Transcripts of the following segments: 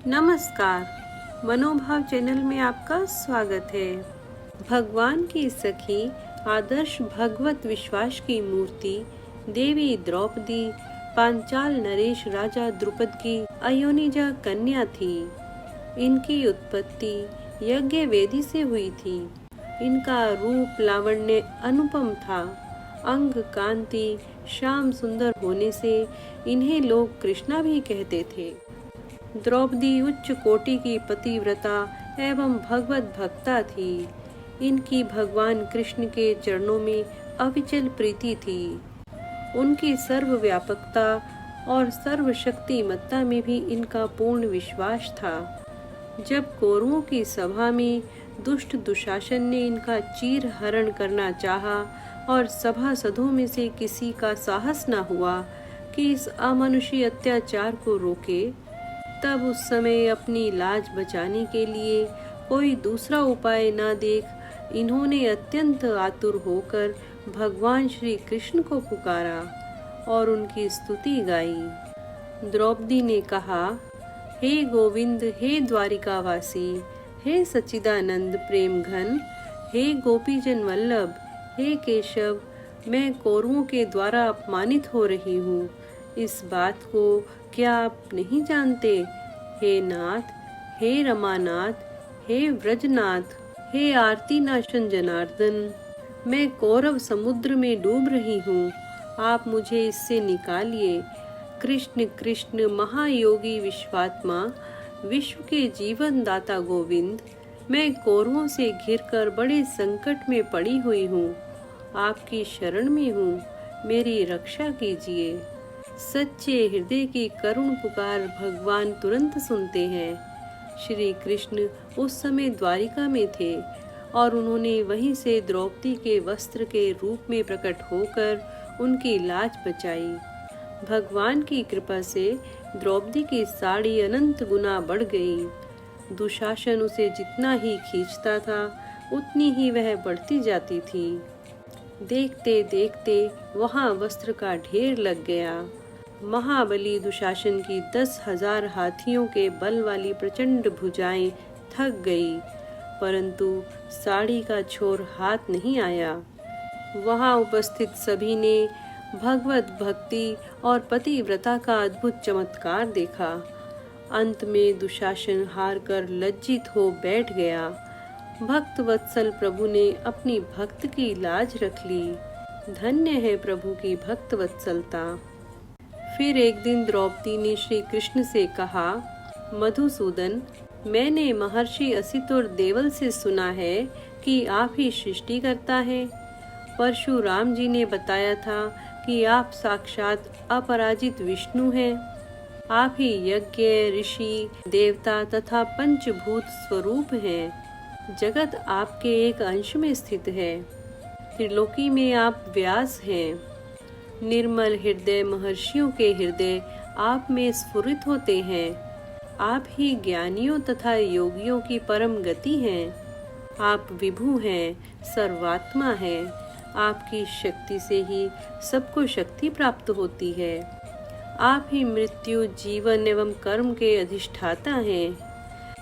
नमस्कार, मनोभाव चैनल में आपका स्वागत है। भगवान की सखी, आदर्श भगवत विश्वास की मूर्ति देवी द्रौपदी पांचाल नरेश राजा द्रुपद की अयोनिजा कन्या थी। इनकी उत्पत्ति यज्ञ वेदी से हुई थी। इनका रूप लावण्य अनुपम था। अंग कांति श्याम सुंदर होने से इन्हें लोग कृष्णा भी कहते थे। द्रौपदी उच्च कोटि की पतिव्रता एवं भगवत भक्ता थी। इनकी भगवान कृष्ण के चरणों में अविचल प्रीति थी। उनकी सर्वव्यापकता और सर्वशक्तिमत्ता में भी इनका पूर्ण विश्वास था। जब कौरवों की सभा में दुष्ट दुशासन ने इनका चीर हरण करना चाहा और सभासदों में से किसी का साहस न हुआ कि इस अमानुषी अत्याचार को रोके, तब उस समय अपनी लाज बचाने के लिए कोई दूसरा उपाय न देख इन्होंने अत्यंत आतुर होकर भगवान श्री कृष्ण को पुकारा और उनकी स्तुति गाई। द्रौपदी ने कहा, हे गोविंद, हे द्वारिकावासी, हे सच्चिदानंद प्रेम घन, हे गोपीजन वल्लभ, हे केशव, मैं कौरवों के द्वारा अपमानित हो रही हूँ। इस बात को क्या आप नहीं जानते? हे नाथ, हे रमानाथ, हे व्रजनाथ, हे आरती नाशन जनार्दन, मैं कौरव समुद्र में डूब रही हूँ। आप मुझे इससे निकालिए। कृष्ण कृष्ण महायोगी विश्वात्मा, विश्व के जीवन दाता गोविंद, मैं कौरवों से घिरकर बड़े संकट में पड़ी हुई हूँ। आपकी शरण में हूँ, मेरी रक्षा कीजिए। सच्चे हृदय की करुण पुकार भगवान तुरंत सुनते हैं। श्री कृष्ण उस समय द्वारिका में थे और उन्होंने वहीं से द्रौपदी के वस्त्र के रूप में प्रकट होकर उनकी लाज बचाई। भगवान की कृपा से द्रौपदी की साड़ी अनंत गुना बढ़ गई। दुशासन उसे जितना ही खींचता था उतनी ही वह बढ़ती जाती थी। देखते देखते वहां वस्त्र का ढेर लग गया। महाबली दुशासन की 10,000 हाथियों के बल वाली प्रचंड भुजाएं थक गई, परंतु साड़ी का छोर हाथ नहीं आया। वहां उपस्थित सभी ने भगवत भक्ति और पतिव्रता का अद्भुत चमत्कार देखा। अंत में दुशासन हार कर लज्जित हो बैठ गया। भक्त वत्सल प्रभु ने अपनी भक्त की लाज रख ली। धन्य है प्रभु की भक्त वत्सलता। फिर एक दिन द्रौपदी ने श्री कृष्ण से कहा, मधुसूदन, मैंने महर्षि असित और देवल से सुना है कि आप ही सृष्टि करता है। परशुराम जी ने बताया था कि आप साक्षात अपराजित विष्णु हैं। आप ही यज्ञ, ऋषि, देवता तथा पंचभूत स्वरूप हैं। जगत आपके एक अंश में स्थित है। त्रिलोकी में आप व्यास हैं। निर्मल हृदय महर्षियों के हृदय आप में स्फुरित होते हैं। आप ही ज्ञानियों तथा योगियों की परम गति हैं। आप विभु हैं, सर्वात्मा हैं। आपकी शक्ति से ही सबको शक्ति प्राप्त होती है। आप ही मृत्यु, जीवन एवं कर्म के अधिष्ठाता हैं।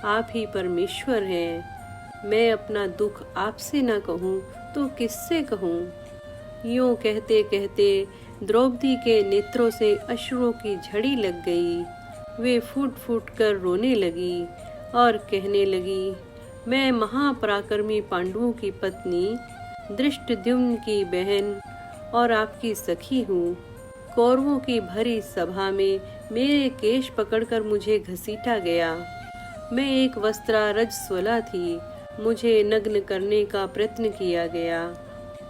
आप ही परमेश्वर हैं। मैं अपना दुख आपसे न कहूँ तो किससे कहूँ? यूं कहते कहते द्रौपदी के नेत्रों से अश्रुओं की झड़ी लग गई। वे फूट फूट कर रोने लगी और कहने लगी, मैं महापराक्रमी पांडवों की पत्नी, धृष्टद्युम्न की बहन और आपकी सखी हूँ। कौरवों की भरी सभा में मेरे केश पकड़कर मुझे घसीटा गया। मैं एक वस्त्रारज स्वला थी। मुझे नग्न करने का प्रयत्न किया गया।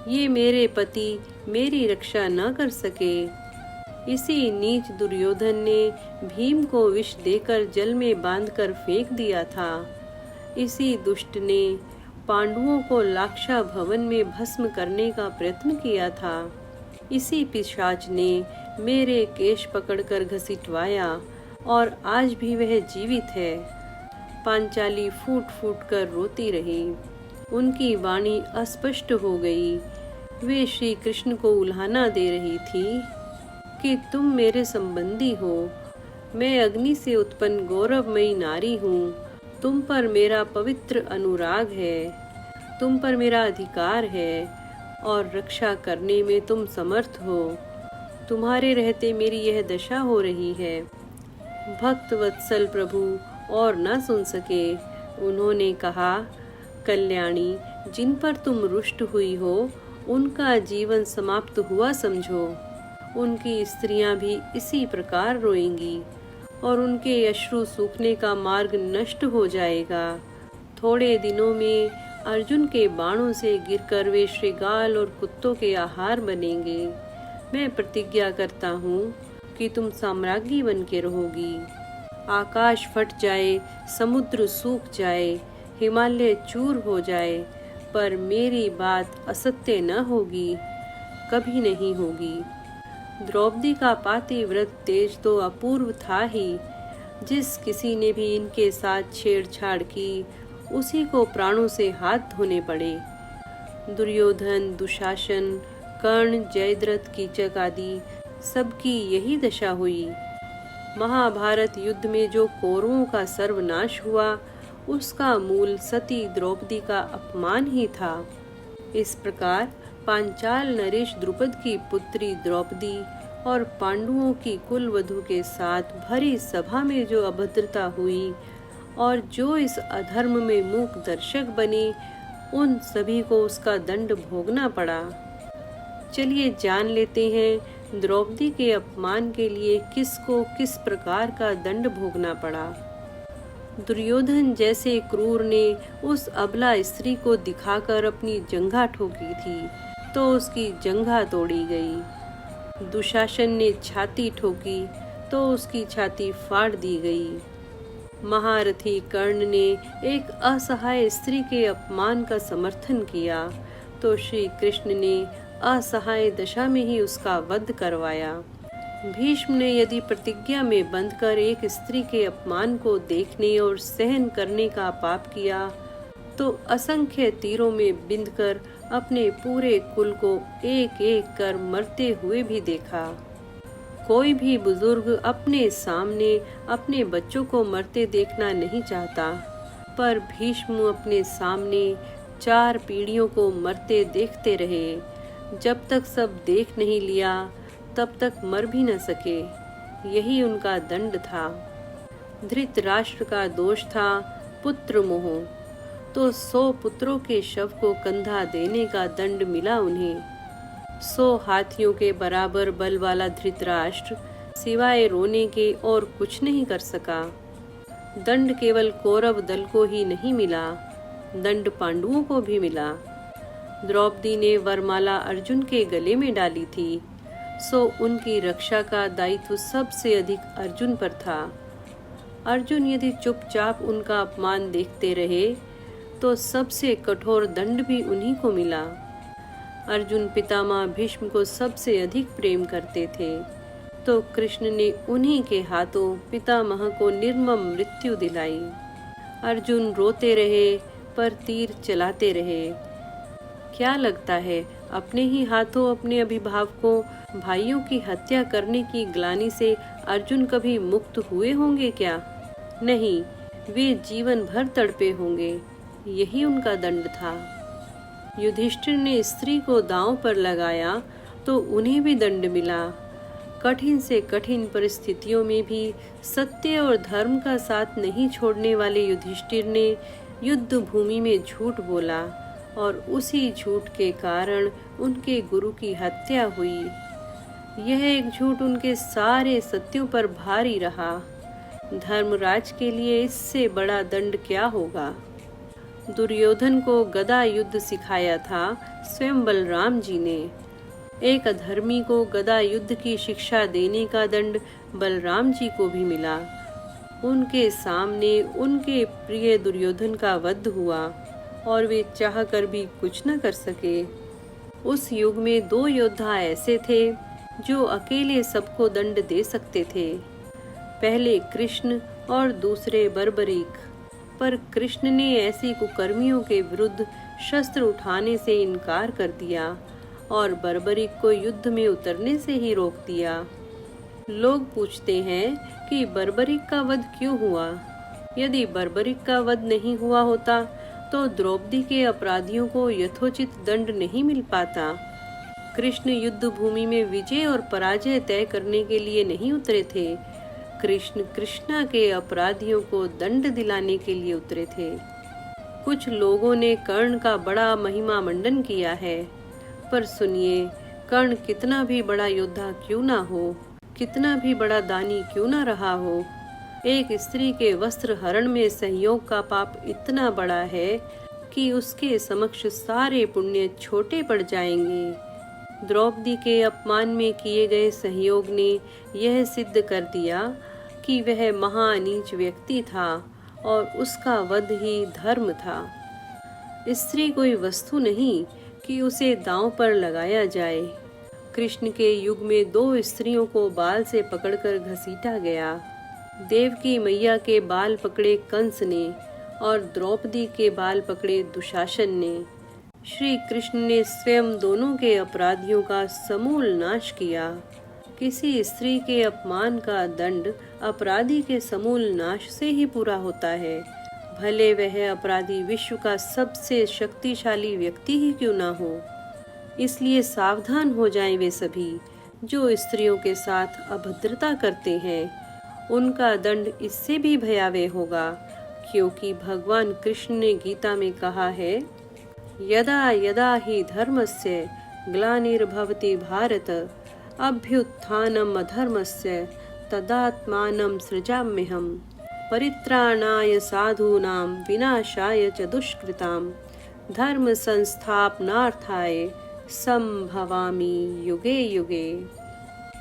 ये मेरे पति मेरी रक्षा न कर सके। इसी नीच दुर्योधन ने भीम को विष देकर जल में बांधकर फेंक दिया था। इसी दुष्ट ने पांडवों को लाक्षा भवन में भस्म करने का प्रयत्न किया था। इसी पिशाच ने मेरे केश पकड़कर घसीटवाया और आज भी वह जीवित है। पांचाली फूट फूट कर रोती रही। उनकी वाणी अस्पष्ट हो गई। वे श्री कृष्ण को उल्हाना दे रही थी कि तुम मेरे संबंधी हो, मैं अग्नि से उत्पन्न गौरवमयी नारी हूँ। तुम पर मेरा पवित्र अनुराग है, तुम पर मेरा अधिकार है और रक्षा करने में तुम समर्थ हो। तुम्हारे रहते मेरी यह दशा हो रही है। भक्त वत्सल प्रभु और न सुन सके। उन्होंने कहा, कल्याणी, जिन पर तुम रुष्ट हुई हो उनका जीवन समाप्त हुआ समझो। उनकी स्त्रियां भी इसी प्रकार रोएंगी और उनके अश्रु सूखने का मार्ग नष्ट हो जाएगा। थोड़े दिनों में अर्जुन के बाणों से गिरकर वे श्रृगाल और कुत्तों के आहार बनेंगे। मैं प्रतिज्ञा करता हूँ कि तुम साम्राज्ञी बन के रहोगी। आकाश फट जाए, समुद्र सूख जाए, हिमालय चूर हो जाए, पर मेरी बात असत्य न होगी, कभी नहीं होगी। द्रौपदी का पातिव्रत तेज तो अपूर्व था ही। जिस किसी ने भी इनके साथ छेड़छाड़ की उसी को प्राणों से हाथ धोने पड़े। दुर्योधन, दुशासन, कर्ण, जयद्रथ, कीचक आदि सबकी यही दशा हुई। महाभारत युद्ध में जो कौरवों का सर्वनाश हुआ उसका मूल सती द्रौपदी का अपमान ही था। इस प्रकार पांचाल नरेश द्रुपद की पुत्री द्रौपदी और पांडवों की कुलवधु के साथ भरी सभा में जो अभद्रता हुई और जो इस अधर्म में मूक दर्शक बने, उन सभी को उसका दंड भोगना पड़ा। चलिए जान लेते हैं द्रौपदी के अपमान के लिए किसको किस प्रकार का दंड भोगना पड़ा। दुर्योधन जैसे क्रूर ने उस अबला स्त्री को दिखाकर अपनी जंघा ठोकी थी तो उसकी जंघा तोड़ी गई। दुशासन ने छाती ठोकी तो उसकी छाती फाड़ दी गई। महारथी कर्ण ने एक असहाय स्त्री के अपमान का समर्थन किया तो श्री कृष्ण ने असहाय दशा में ही उसका वध करवाया। भीष्म ने यदि प्रतिज्ञा में बंधकर एक स्त्री के अपमान को देखने और सहन करने का पाप किया तो असंख्य तीरों में बिंधकर अपने पूरे कुल को एक एक कर मरते हुए भी देखा। कोई भी बुजुर्ग अपने सामने अपने बच्चों को मरते देखना नहीं चाहता, पर भीष्म अपने सामने 4 पीढ़ियों को मरते देखते रहे। जब तक सब देख नहीं लिया तब तक मर भी न सके। यही उनका दंड था। धृतराष्ट्र का दोष था पुत्र मोह, तो 100 पुत्रों के शव को कंधा देने का दंड मिला उन्हें। 100 हाथियों के बराबर बल वाला धृतराष्ट्र सिवाय रोने के और कुछ नहीं कर सका। दंड केवल कौरव दल को ही नहीं मिला, दंड पांडवों को भी मिला। द्रौपदी ने वरमाला अर्जुन के गले में डाली थी, सो उनकी रक्षा का दायित्व सबसे अधिक अर्जुन पर था। अर्जुन यदि चुपचाप उनका अपमान देखते रहे तो सबसे कठोर दंड भी उन्हीं को मिला। अर्जुन पितामह भीष्म को सबसे अधिक प्रेम करते थे, तो कृष्ण ने उन्हीं के हाथों पितामह को निर्मम मृत्यु दिलाई। अर्जुन रोते रहे पर तीर चलाते रहे। क्या लगता है अपने ही हाथों अपने अभिभावकों भाइयों की हत्या करने की ग्लानि से अर्जुन कभी मुक्त हुए होंगे क्या? नहीं, वे जीवन भर तड़पे होंगे। यही उनका दंड था। युधिष्ठिर ने स्त्री को दांव पर लगाया तो उन्हें भी दंड मिला। कठिन से कठिन परिस्थितियों में भी सत्य और धर्म का साथ नहीं छोड़ने वाले युधिष्ठिर ने युद्ध भूमि में झूठ बोला और उसी झूठ के कारण उनके गुरु की हत्या हुई। यह एक झूठ उनके सारे सत्यों पर भारी रहा। धर्मराज के लिए इससे बड़ा दंड क्या होगा? दुर्योधन को गदा युद्ध सिखाया था स्वयं बलराम जी ने। एक अधर्मी को गदा युद्ध की शिक्षा देने का दंड बलराम जी को भी मिला। उनके सामने उनके प्रिय दुर्योधन का वध हुआ और वे चाहकर भी कुछ न कर सके। उस युग में 2 योद्धा ऐसे थे जो अकेले सबको दंड दे सकते थे। पहले कृष्ण और दूसरे बर्बरीक। पर कृष्ण ने ऐसी कुकर्मियों के विरुद्ध शस्त्र उठाने से इनकार कर दिया और बर्बरीक को युद्ध में उतरने से ही रोक दिया। लोग पूछते हैं कि बर्बरिक का वध क्यों हुआ। यदि बर्बरिक का वध नहीं हुआ होता तो द्रौपदी के अपराधियों को यथोचित दंड नहीं मिल पाता। कृष्ण युद्ध भूमि में विजय और पराजय तय करने के लिए नहीं उतरे थे। कृष्ण कृष्णा के अपराधियों को दंड दिलाने के लिए उतरे थे। कुछ लोगों ने कर्ण का बड़ा महिमा मंडन किया है, पर सुनिए, कर्ण कितना भी बड़ा योद्धा क्यों ना हो, कितना भी बड़ा दानी क्यों ना रहा हो, एक स्त्री के वस्त्र हरण में सहयोग का पाप इतना बड़ा है कि उसके समक्ष सारे पुण्य छोटे पड़ जाएंगे। द्रौपदी के अपमान में किए गए सहयोग ने यह सिद्ध कर दिया कि वह महानीच व्यक्ति था और उसका वध ही धर्म था। स्त्री कोई वस्तु नहीं कि उसे दांव पर लगाया जाए। कृष्ण के युग में 2 स्त्रियों को बाल से पकड़कर घसीटा गया। देवकी मैया के बाल पकड़े कंस ने और द्रौपदी के बाल पकड़े दुशासन ने। श्री कृष्ण ने स्वयं दोनों के अपराधियों का समूल नाश किया। किसी स्त्री के अपमान का दंड अपराधी के समूल नाश से ही पूरा होता है, भले वह अपराधी विश्व का सबसे शक्तिशाली व्यक्ति ही क्यों ना हो। इसलिए सावधान हो जाएं वे सभी जो स्त्रियों के साथ अभद्रता करते हैं। उनका दंड इससे भी भयावह होगा, क्योंकि भगवान कृष्ण ने गीता में कहा है, यदा यदा हि धर्मस्य ग्लानिर्भवति भारत अभ्युत्थानम् अधर्मस्य तदात्मानं सृजाम्यहम् परित्राणाय साधूनां विनाशाय च दुष्कृतां धर्म संस्थापनार्थाय संभवामि युगे युगे।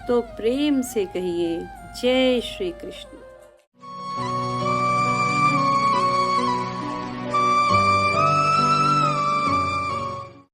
तो प्रेम से कहिए, जय श्री कृष्ण।